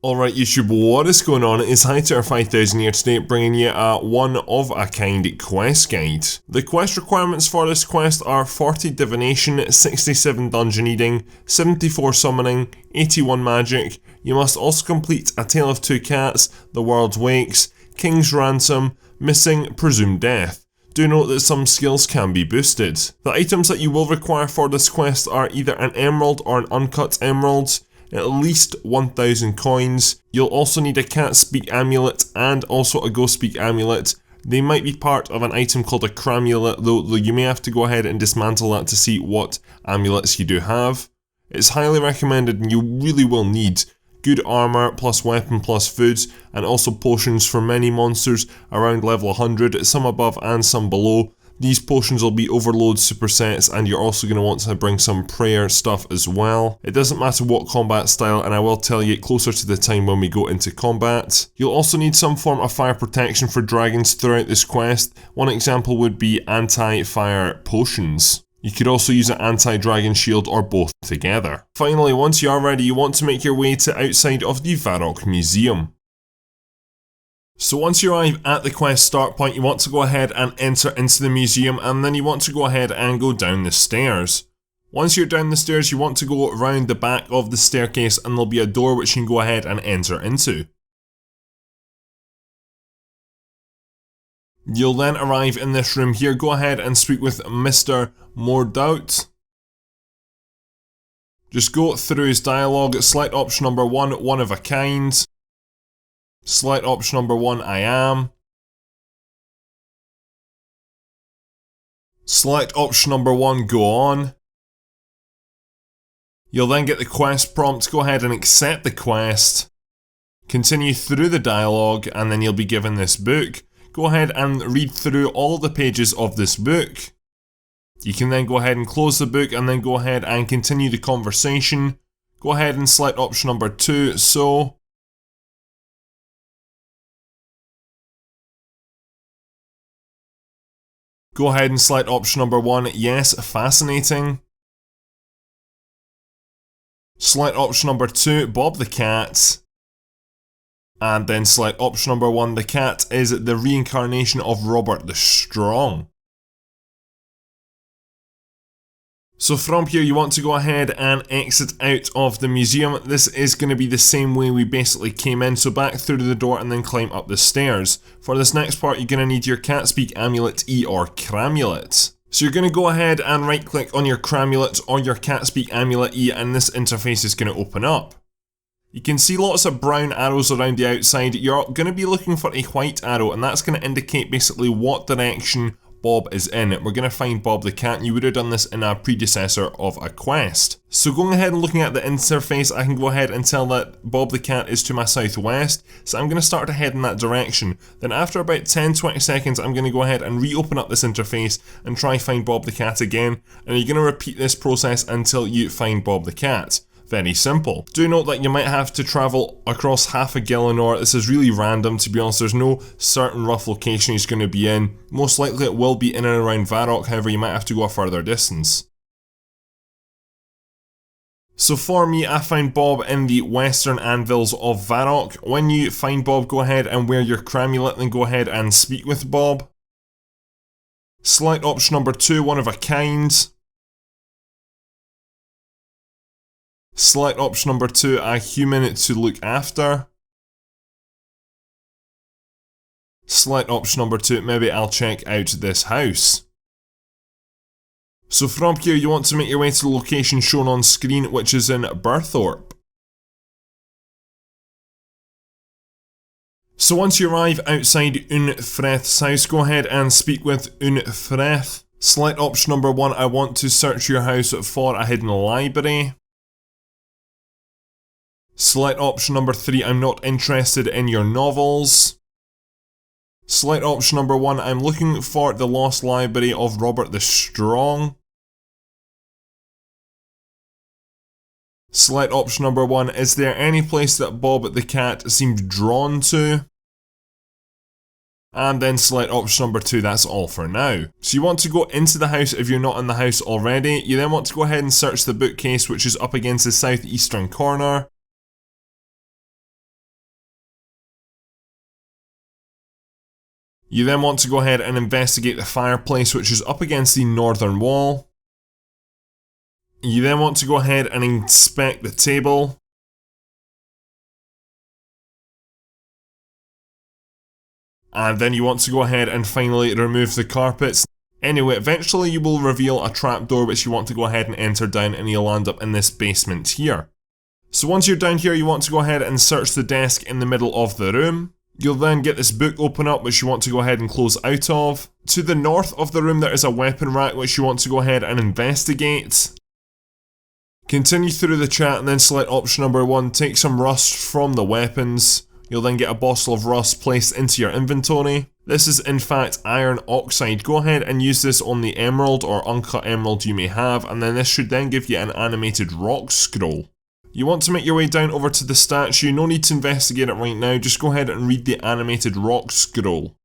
Alright YouTube, what is going on? It's Hightower5000 here today, bringing you a one-of-a-kind quest guide. The quest requirements for this quest are 40 Divination, 67 Dungeoneering, 74 Summoning, 81 Magic. You must also complete A Tale of Two Cats, The World Wakes, King's Ransom, Missing, Presumed Death. Do note that some skills can be boosted. The items that you will require for this quest are either an emerald or an uncut emerald, at least 1000 coins. You'll also need a Catspeak Amulet and also a Ghostspeak Amulet. They might be part of an item called a Cramulet, though you may have to go ahead and dismantle that to see what amulets you do have. It's highly recommended, and you really will need good armor plus weapon plus food, and also potions for many monsters around level 100, some above and some below. These potions will be overload supersets, and you're also going to want to bring some prayer stuff as well. It doesn't matter what combat style, and I will tell you closer to the time when we go into combat. You'll also need some form of fire protection for dragons throughout this quest. One example would be anti-fire potions. You could also use an anti-dragon shield or both together. Finally, once you are ready, you want to make your way to outside of the Varrock Museum. So once you arrive at the quest start point, you want to go ahead and enter into the museum, and then you want to go ahead and go down the stairs. Once you're down the stairs, you want to go around the back of the staircase, and there'll be a door which you can go ahead and enter into. You'll then arrive in this room here. Go ahead and speak with Mr. Mordout. Just go through his dialogue. Select option number 1, one of a kind. Select option number 1, I am. Select option number 1, go on. You'll then get the quest prompt. Go ahead and accept the quest. Continue through the dialogue, and then you'll be given this book. Go ahead and read through all the pages of this book. You can then go ahead and close the book, and then go ahead and continue the conversation. Go ahead and select option number 2, so. Go ahead and select option number 1, yes, fascinating. Select option number 2, Bob the Cat. And then select option number 1, the cat is the reincarnation of Robert the Strong. So from here you want to go ahead and exit out of the museum. This is going to be the same way we basically came in, so back through the door and then climb up the stairs. For this next part you're going to need your Catspeak Amulet E or Cramulet. So you're going to go ahead and right click on your Cramulet or your Catspeak Amulet E, and this interface is going to open up. You can see lots of brown arrows around the outside. You're going to be looking for a white arrow, and that's going to indicate basically what direction Bob is in. We're going to find Bob the Cat, and you would have done this in a predecessor of a quest. So going ahead and looking at the interface, I can go ahead and tell that Bob the Cat is to my southwest, so I'm going to start to head in that direction. Then after about 10-20 seconds, I'm going to go ahead and reopen up this interface and try find Bob the Cat again, and you're going to repeat this process until you find Bob the Cat. Very simple. Do note that you might have to travel across half of Gielinor. This is really random, to be honest. There's no certain rough location he's going to be in. Most likely it will be in and around Varrock, however you might have to go a further distance. So for me, I found Bob in the western anvils of Varrock. When you find Bob, go ahead and wear your Cramulet, then go ahead and speak with Bob. Select option number 2, one of a kind. Select option number 2, a human to look after. Select option number 2, maybe I'll check out this house. So from here you want to make your way to the location shown on screen, which is in Burthorpe. So once you arrive outside Unfreth's house, go ahead and speak with Unfreth. Select option number 1, I want to search your house for a hidden library. Select option number 3, I'm not interested in your novels. Select option number 1, I'm looking for the lost library of Robert the Strong. Select option number 1, is there any place that Bob the Cat seemed drawn to? And then select option number 2, that's all for now. So you want to go into the house if you're not in the house already. You then want to go ahead and search the bookcase, which is up against the southeastern corner. You then want to go ahead and investigate the fireplace, which is up against the northern wall. You then want to go ahead and inspect the table. And then you want to go ahead and finally remove the carpets. Anyway, eventually you will reveal a trapdoor which you want to go ahead and enter down, and you'll land up in this basement here. So once you're down here, you want to go ahead and search the desk in the middle of the room. You'll then get this book open up which you want to go ahead and close out of. To the north of the room there is a weapon rack which you want to go ahead and investigate. Continue through the chat and then select option number 1, take some rust from the weapons. You'll then get a bottle of rust placed into your inventory. This is in fact iron oxide. Go ahead and use this on the emerald or uncut emerald you may have, and then this should then give you an animated rock scroll. You want to make your way down over to the statue. No need to investigate it right now, just go ahead and read the animated rock scroll.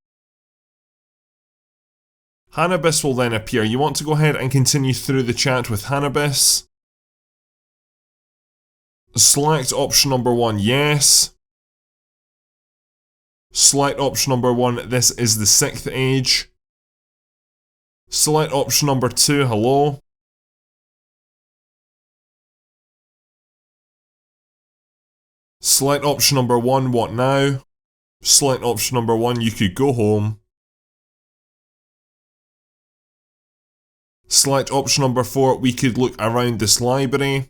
Hannibus will then appear. You want to go ahead and continue through the chat with Hannibus. Select option number 1, yes. Select option number 1, this is the 6th age. Select option number 2, hello. Select option number 1, what now? Select option number 1, you could go home. Select option number 4, we could look around this library.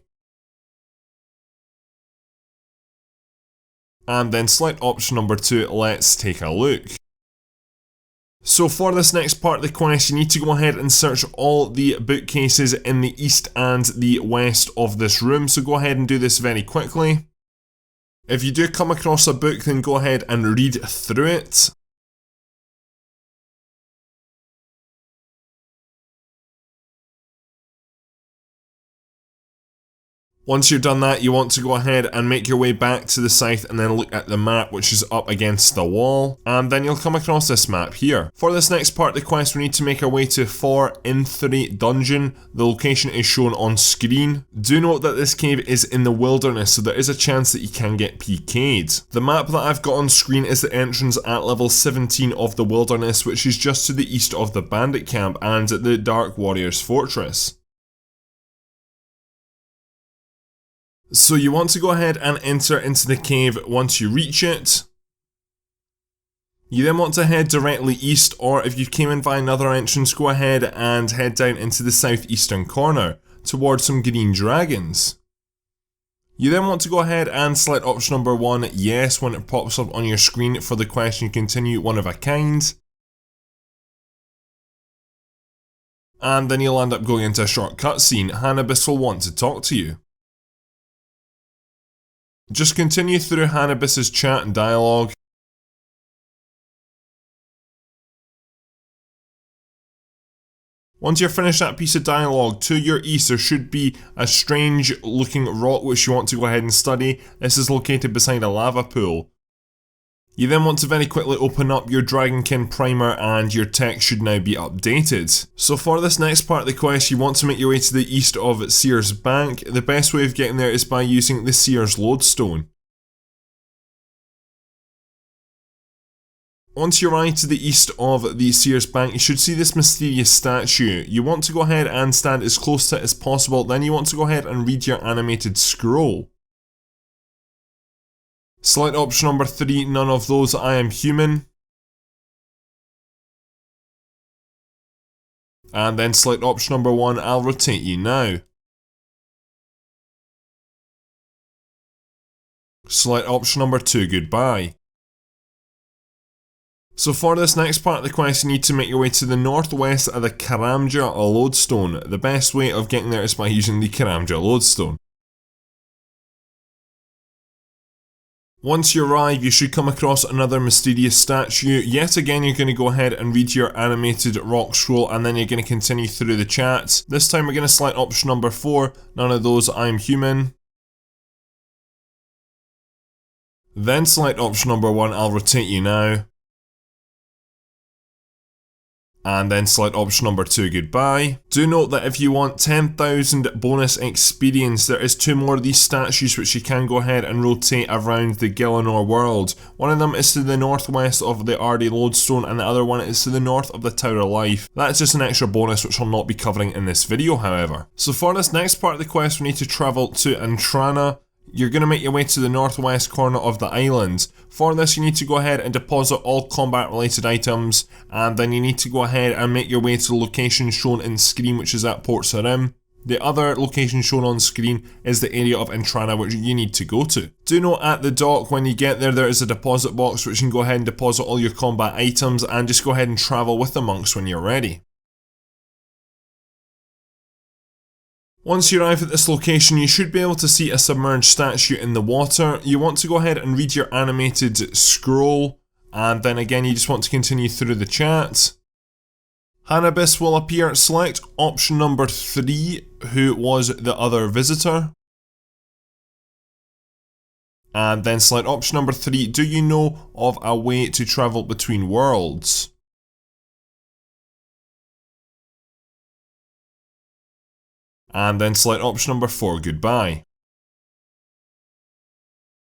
And then select option number 2, let's take a look. So for this next part of the quest, you need to go ahead and search all the bookcases in the east and the west of this room, so go ahead and do this very quickly. If you do come across a book, then go ahead and read through it. Once you've done that, you want to go ahead and make your way back to the south and then look at the map which is up against the wall, and then you'll come across this map here. For this next part of the quest, we need to make our way to 4-in-3 dungeon. The location is shown on screen. Do note that this cave is in the wilderness, so there is a chance that you can get PK'd. The map that I've got on screen is the entrance at level 17 of the wilderness, which is just to the east of the bandit camp and the Dark Warriors Fortress. So you want to go ahead and enter into the cave once you reach it. You then want to head directly east, or if you came in via another entrance, go ahead and head down into the southeastern corner towards some green dragons. You then want to go ahead and select option number 1, yes, when it pops up on your screen for the question continue, one of a kind. And then you'll end up going into a short cutscene. Hannibus will want to talk to you. Just continue through Hannibus's chat and dialogue. Once you're finished that piece of dialogue, to your east there should be a strange looking rock which you want to go ahead and study. This is located beside a lava pool. You then want to very quickly open up your DragonKin primer and your tech should now be updated. So for this next part of the quest, you want to make your way to the east of Sears Bank. The best way of getting there is by using the Sears Lodestone. Once you arrive to the east of the Sears Bank, you should see this mysterious statue. You want to go ahead and stand as close to it as possible, then you want to go ahead and read your animated scroll. Select option number 3, none of those, I am human. And then select option number 1, I'll rotate you now. Select option number 2, goodbye. So for this next part of the quest, you need to make your way to the northwest of the Cramulet lodestone. The best way of getting there is by using the Cramulet lodestone. Once you arrive, you should come across another mysterious statue. Yet again, you're going to go ahead and read your animated rock scroll, and then you're going to continue through the chat. This time we're going to select option number 4, none of those, I'm human. Then select option number 1, I'll rotate you now. and then select option number 2, goodbye. Do note that if you want 10,000 bonus experience, there is 2 more of these statues which you can go ahead and rotate around the Gielinor world. One of them is to the northwest of the Aaaaaargh lodestone, and the other one is to the north of the Tower of Life. That's just an extra bonus which I'll not be covering in this video, however. So for this next part of the quest, we need to travel to Antrana. You're going to make your way to the northwest corner of the island. For this, you need to go ahead and deposit all combat related items, and then you need to go ahead and make your way to the location shown in screen, which is at Port Sarim. The other location shown on screen is the area of Antrana which you need to go to. Do note at the dock when you get there, there is a deposit box which you can go ahead and deposit all your combat items, and just go ahead and travel with the monks when you're ready. Once you arrive at this location, you should be able to see a submerged statue in the water. You want to go ahead and read your animated scroll, and then again you just want to continue through the chat. Hannibus will appear. Select option number 3, who was the other visitor. And then select option number 3, do you know of a way to travel between worlds? And then select option number 4, goodbye.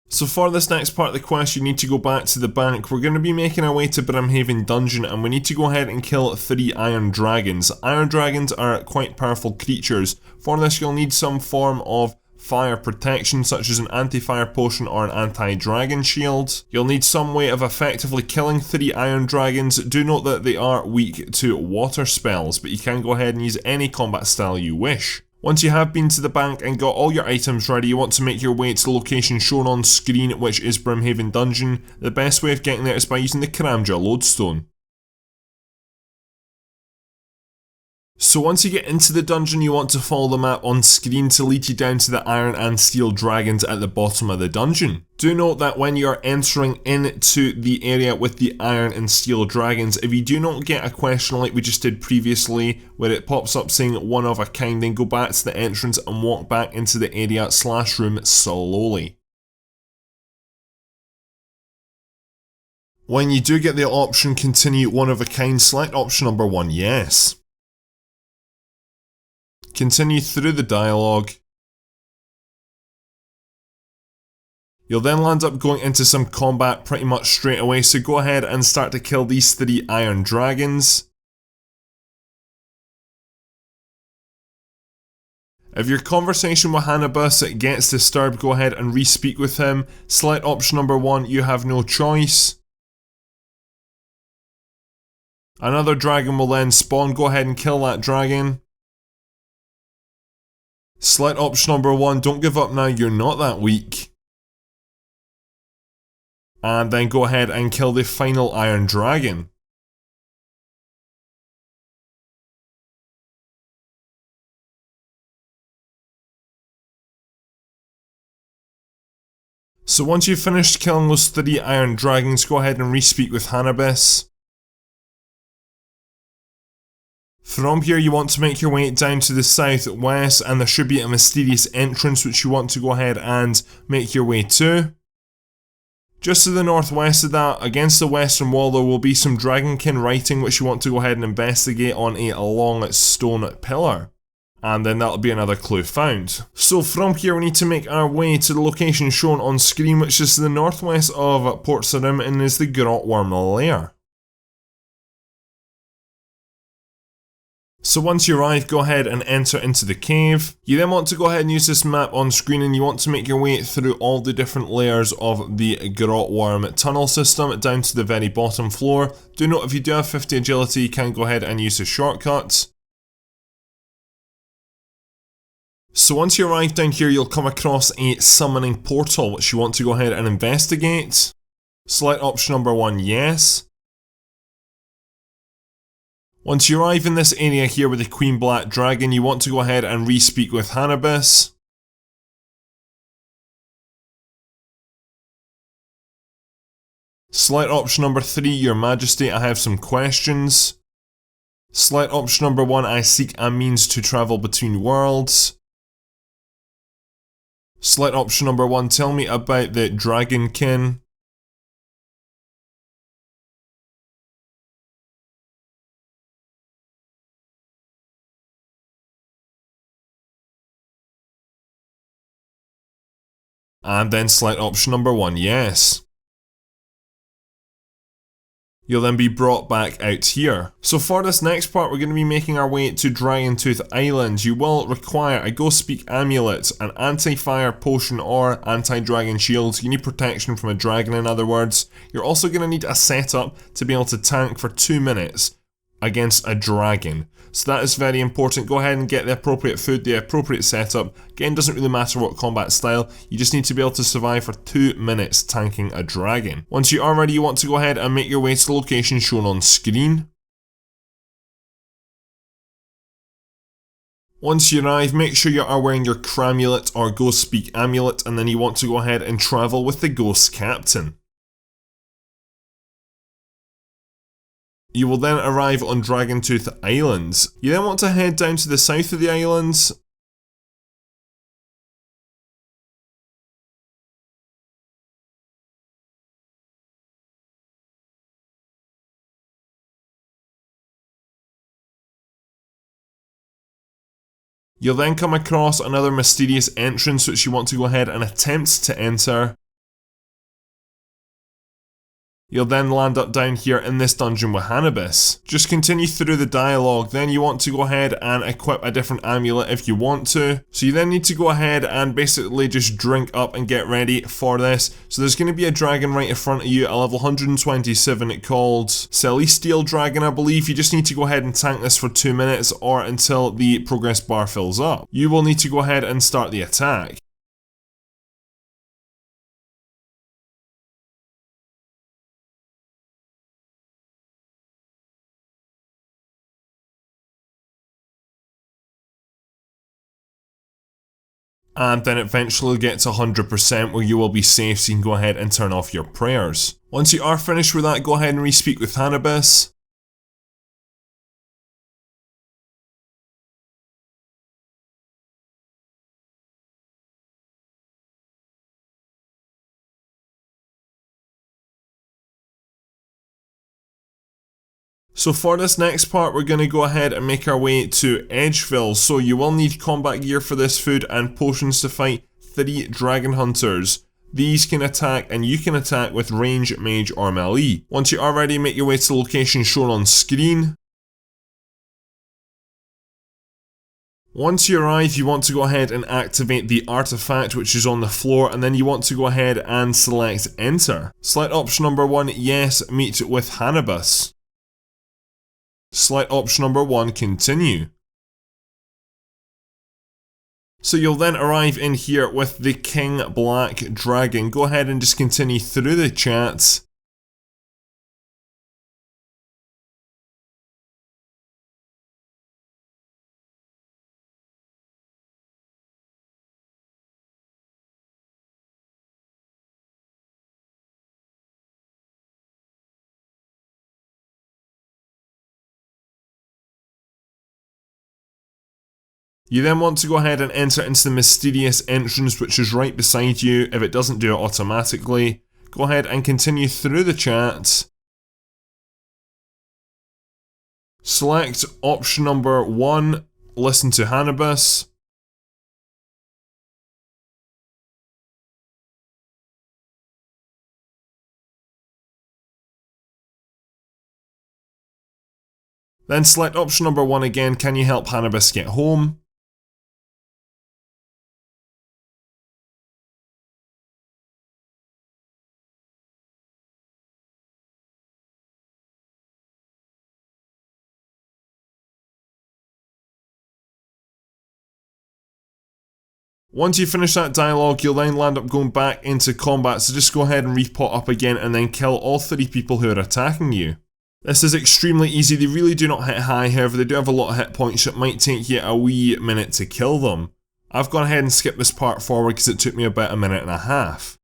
So for this next part of the quest, you need to go back to the bank. We're going to be making our way to Brimhaven Dungeon, and we need to go ahead and kill 3 iron dragons. Iron dragons are quite powerful creatures. For this, you'll need some form of fire protection, such as an anti-fire potion or an anti-dragon shield. You'll need some way of effectively killing 3 iron dragons. Do note that they are weak to water spells, but you can go ahead and use any combat style you wish. Once you have been to the bank and got all your items ready, you want to make your way to the location shown on screen, which is Brimhaven Dungeon. The best way of getting there is by using the Cramulet lodestone. So once you get into the dungeon, you want to follow the map on screen to lead you down to the iron and steel dragons at the bottom of the dungeon. Do note that when you are entering into the area with the iron and steel dragons, if you do not get a question like we just did previously, where it pops up saying one of a kind, then go back to the entrance and walk back into the area / room slowly. When you do get the option continue one of a kind, select option number 1, yes. Continue through the dialogue. You'll then land up going into some combat pretty much straight away, so go ahead and start to kill these 3 iron dragons. If your conversation with Hannibus gets disturbed, go ahead and re-speak with him. Select option number 1, you have no choice. Another dragon will then spawn, go ahead and kill that dragon. Select option number 1, don't give up now, you're not that weak. And then go ahead and kill the final iron dragon. So once you've finished killing those 3 iron dragons, go ahead and re-speak with Hannibus. From here you want to make your way down to the southwest, and there should be a mysterious entrance which you want to go ahead and make your way to. Just to the northwest of that, against the western wall, there will be some DragonKin writing which you want to go ahead and investigate on a long stone pillar. And then that'll be another clue found. So from here we need to make our way to the location shown on screen, which is to the northwest of Port Sarim and is the Grotworm lair. So once you arrive, go ahead and enter into the cave. You then want to go ahead and use this map on screen, and you want to make your way through all the different layers of the Grotworm tunnel system down to the very bottom floor. Do note if you do have 50 agility, you can go ahead and use the shortcut. So once you arrive down here, you'll come across a summoning portal which you want to go ahead and investigate. Select option number 1, yes. Once you arrive in this area here with the Queen Black Dragon, you want to go ahead and re-speak with Hannibus. Select option number 3, Your Majesty, I have some questions. Select option number 1, I seek a means to travel between worlds. Select option number 1, tell me about the DragonKin. and then select option number 1, yes. You'll then be brought back out here. So for this next part, we're going to be making our way to Dragontooth Island. You will require a Ghostspeak Amulet, an anti-fire potion or anti-dragon shield. You need protection from a dragon, in other words. You're also going to need a setup to be able to tank for 2 minutes against a dragon. So that is very important. Go ahead and get the appropriate food, the appropriate setup. Again, doesn't really matter what combat style, you just need to be able to survive for 2 minutes tanking a dragon. Once you are ready, you want to go ahead and make your way to the location shown on screen. Once you arrive, make sure you are wearing your Cramulet or Ghostspeak Amulet, and then you want to go ahead and travel with the Ghost Captain. You will then arrive on Dragontooth Islands. You then want to head down to the south of the islands. You'll then come across another mysterious entrance which you want to go ahead and attempt to enter. You'll then land up down here in this dungeon with Hannibus. Just continue through the dialogue, then you want to go ahead and equip a different amulet if you want to. So you then need to go ahead and basically just drink up and get ready for this. So there's going to be a dragon right in front of you, a level 127 called Celestial Dragon, I believe. You just need to go ahead and tank this for 2 minutes or until the progress bar fills up. You will need to go ahead and start the attack. And then eventually get to 100% where you will be safe, so you can go ahead and turn off your prayers. Once you are finished with that, go ahead and re-speak with Hannibus. So for this next part, we're going to go ahead and make our way to Edgeville. So you will need combat gear for this, food and potions to fight 3 dragon hunters. These can attack, and you can attack with range, mage or melee. Once you are ready, make your way to the location shown on screen. Once you arrive, you want to go ahead and activate the artifact which is on the floor, and then you want to go ahead and select enter. Select option number 1, yes, meet with Hannibus. Select option number 1, continue. So you'll then arrive in here with the King Black Dragon. Go ahead and just continue through the chat. You then want to go ahead and enter into the mysterious entrance which is right beside you. If it doesn't do it automatically, go ahead and continue through the chat. Select option number 1, listen to Hannibus. Then select option number 1 again, can you help Hannibus get home? Once you finish that dialogue, you'll then land up going back into combat, so just go ahead and repot up again and then kill all 3 people who are attacking you. This is extremely easy, they really do not hit high, however they do have a lot of hit points, so it might take you a wee minute to kill them. I've gone ahead and skipped this part forward because it took me about a minute and a half.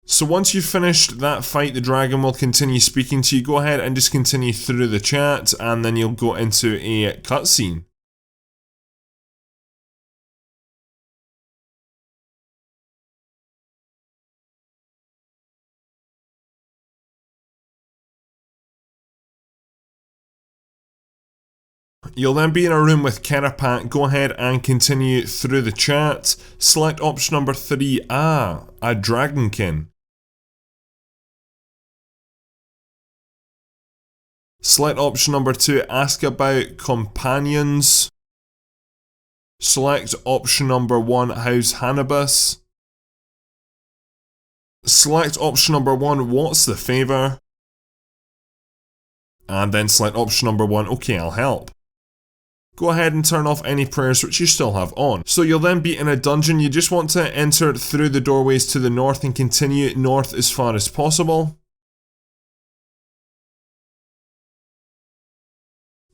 So once you've finished that fight, the dragon will continue speaking to you. Go ahead and just continue through the chat and then you'll go into a cutscene. You'll then be in a room with Catspeak. Go ahead and continue through the chat. Select option number 3, a DragonKin. Select option number 2, ask about companions. Select option number 1, how's Hannibus. Select option number 1, what's the favour? And then select option number 1, okay, I'll help. Go ahead and turn off any prayers which you still have on. So you'll then be in a dungeon. You just want to enter through the doorways to the north and continue north as far as possible.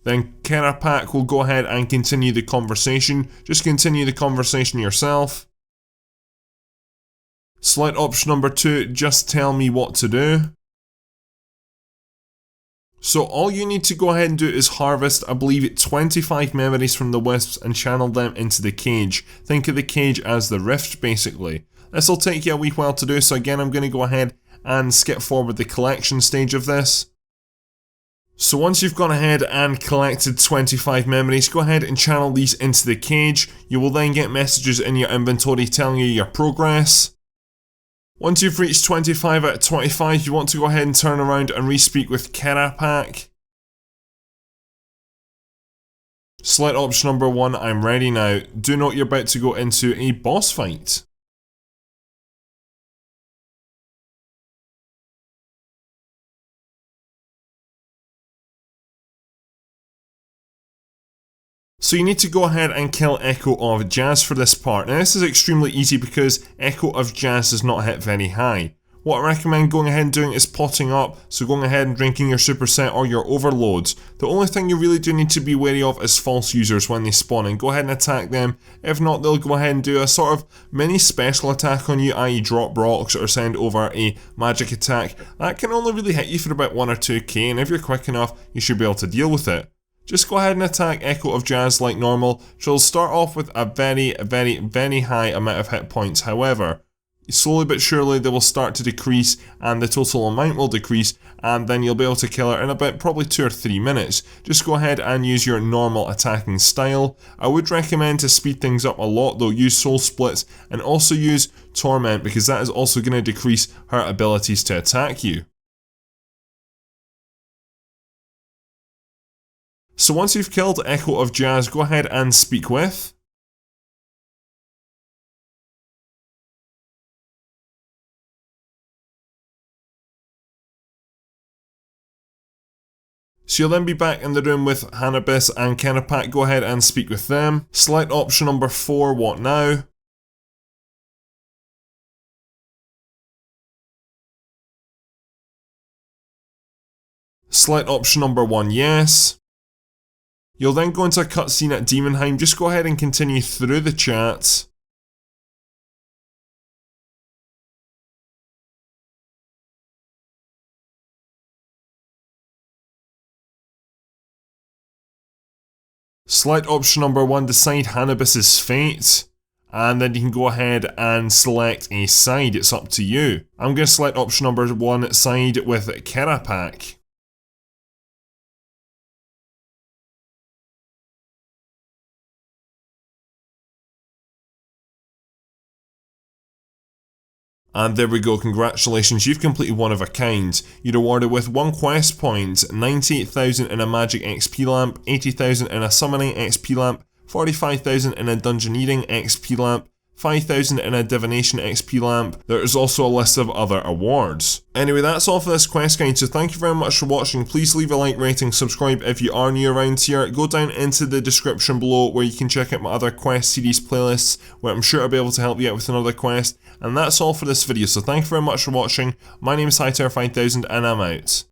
Then Catspeak will go ahead and continue the conversation. Just continue the conversation yourself. Select option number 2, just tell me what to do. So all you need to go ahead and do is harvest, I believe, 25 memories from the wisps and channel them into the cage. Think of the cage as the rift, basically. This will take you a wee while to do, so again I'm going to go ahead and skip forward the collection stage of this. So once you've gone ahead and collected 25 memories, go ahead and channel these into the cage. You will then get messages in your inventory telling you your progress. Once you've reached 25 out of 25, you want to go ahead and turn around and re-speak with Catspeak. Select option number 1, I'm ready now. Do note you're about to go into a boss fight. So you need to go ahead and kill Echo of Jazz for this part. Now this is extremely easy because Echo of Jazz does not hit very high. What I recommend going ahead and doing is potting up, so going ahead and drinking your superset or your overloads. The only thing you really do need to be wary of is false users when they spawn in. Go ahead and attack them. If not, they'll go ahead and do a sort of mini special attack on you, i.e. drop rocks or send over a magic attack. That can only really hit you for about 1 or 2k, and if you're quick enough, you should be able to deal with it. Just go ahead and attack Echo of Jazz like normal. She'll start off with a very high amount of hit points. However, slowly but surely they will start to decrease and the total amount will decrease, and then you'll be able to kill her in about probably 2 or 3 minutes. Just go ahead and use your normal attacking style. I would recommend to speed things up a lot though. Use Soul Splits and also use Torment, because that is also going to decrease her abilities to attack you. So once you've killed Echo of Jazz, go ahead and speak with. So you'll then be back in the room with Hannibus and Catspeak. Go ahead and speak with them. Select option number 4, what now? Select option number 1, yes. You'll then go into a cutscene at Demonheim. Just go ahead and continue through the chat. Select option number 1, decide Hannibus's fate. And then you can go ahead and select a side, it's up to you. I'm going to select option number 1, side with Catspeak. And there we go, congratulations, you've completed one of a kind. You're rewarded with 1 quest point, 98,000 in a magic XP lamp, 80,000 in a summoning XP lamp, 45,000 in a dungeoneering XP lamp, 5,000 in a divination XP lamp. There is also a list of other awards. Anyway, that's all for this quest guide, so thank you very much for watching. Please leave a like, rating, subscribe if you are new around here. Go down into the description below where you can check out my other quest series playlists, where I'm sure I'll be able to help you out with another quest. And that's all for this video, so thank you very much for watching. My name is Hightower5000 and I'm out.